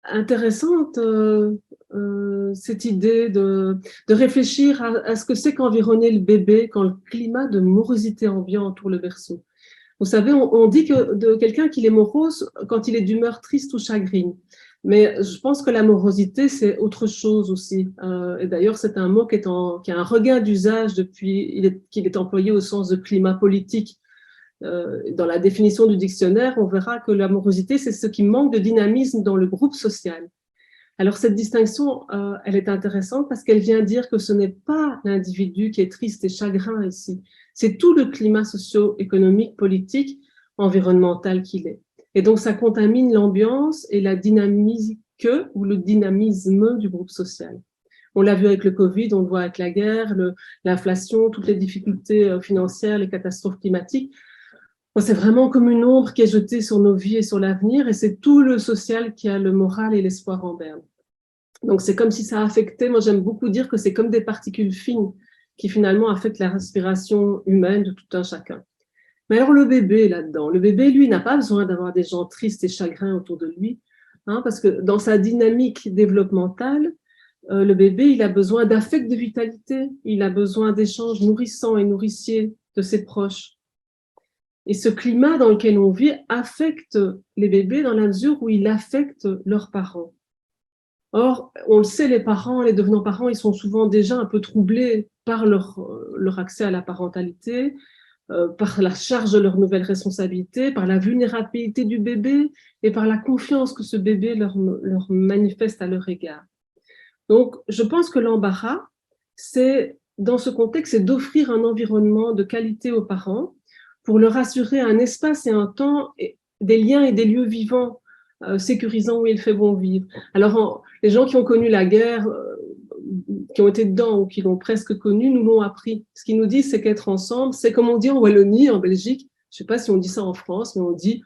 intéressante cette idée de réfléchir à ce que c'est qu'environner le bébé quand le climat de morosité ambiant entoure le berceau. Vous savez, on dit que de quelqu'un qu'il est morose quand il est d'humeur triste ou chagrine. Mais je pense que la morosité, c'est autre chose aussi. Et d'ailleurs, c'est un mot qui a un regain d'usage depuis qu'il est employé au sens de climat politique. Dans la définition du dictionnaire, on verra que l'amorosité, c'est ce qui manque de dynamisme dans le groupe social. Alors cette distinction, elle est intéressante parce qu'elle vient dire que ce n'est pas l'individu qui est triste et chagrin ici, c'est tout le climat socio-économique, politique, environnemental qu'il est. Et donc ça contamine l'ambiance et la dynamique ou le dynamisme du groupe social. On l'a vu avec le Covid, on le voit avec la guerre, l'inflation, toutes les difficultés financières, les catastrophes climatiques. C'est vraiment comme une ombre qui est jetée sur nos vies et sur l'avenir, et c'est tout le social qui a le moral et l'espoir en berne. Donc c'est comme si ça affectait, moi j'aime beaucoup dire que c'est comme des particules fines qui finalement affectent la respiration humaine de tout un chacun. Mais alors le bébé là-dedans, le bébé lui n'a pas besoin d'avoir des gens tristes et chagrins autour de lui, parce que dans sa dynamique développementale, le bébé il a besoin d'affect de vitalité, il a besoin d'échanges nourrissants et nourriciers de ses proches. Et ce climat dans lequel on vit affecte les bébés dans la mesure où il affecte leurs parents. Or, on le sait, les parents, les devenants parents, ils sont souvent déjà un peu troublés par leur accès à la parentalité, par la charge de leurs nouvelles responsabilités, par la vulnérabilité du bébé et par la confiance que ce bébé leur manifeste à leur égard. Donc, je pense que l'embarras, c'est, dans ce contexte, c'est d'offrir un environnement de qualité aux parents pour leur assurer un espace et un temps, des liens et des lieux vivants, sécurisants où il fait bon vivre. Alors, les gens qui ont connu la guerre, qui ont été dedans ou qui l'ont presque connue, nous l'ont appris. Ce qu'ils nous disent, c'est qu'être ensemble, c'est comme on dit en Wallonie, en Belgique, je ne sais pas si on dit ça en France, mais on dit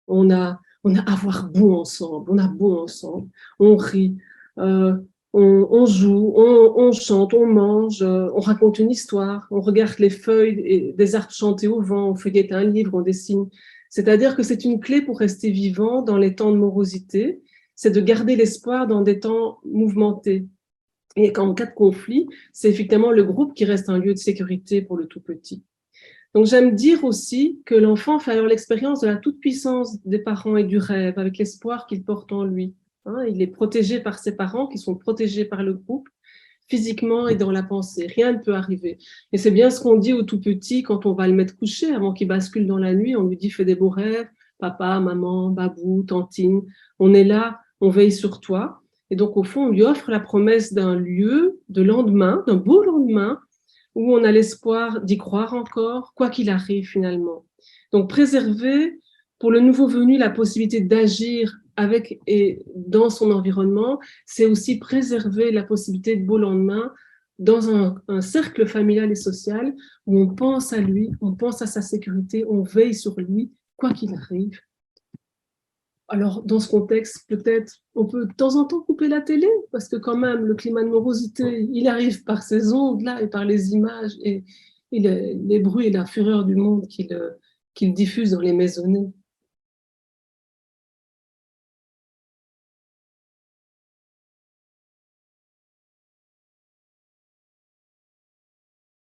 on a avoir beau ensemble, on a beau ensemble, on rit, on joue, on chante, on mange, on raconte une histoire, on regarde les feuilles des arbres chanter au vent, on feuillette un livre, on dessine. C'est-à-dire que c'est une clé pour rester vivant dans les temps de morosité, c'est de garder l'espoir dans des temps mouvementés. Et qu'en cas de conflit, c'est effectivement le groupe qui reste un lieu de sécurité pour le tout petit. Donc j'aime dire aussi que l'enfant fait alors l'expérience de la toute-puissance des parents et du rêve, avec l'espoir qu'il porte en lui. Il est protégé par ses parents, qui sont protégés par le groupe, physiquement et dans la pensée. Rien ne peut arriver. Et c'est bien ce qu'on dit au tout petit quand on va le mettre couché, avant qu'il bascule dans la nuit. On lui dit « fais des beaux rêves, papa, maman, babou, tantine. On est là, on veille sur toi. » Et donc, au fond, on lui offre la promesse d'un lieu, de lendemain, d'un beau lendemain, où on a l'espoir d'y croire encore, quoi qu'il arrive finalement. Donc, préserver pour le nouveau venu la possibilité d'agir avec et dans son environnement, c'est aussi préserver la possibilité de beau lendemain dans un cercle familial et social où on pense à lui, on pense à sa sécurité, on veille sur lui, quoi qu'il arrive. Alors, dans ce contexte, peut-être, on peut de temps en temps couper la télé, parce que quand même, le climat de morosité, il arrive par ces ondes-là et par les images et les bruits et la fureur du monde qu'il diffuse dans les maisonnées.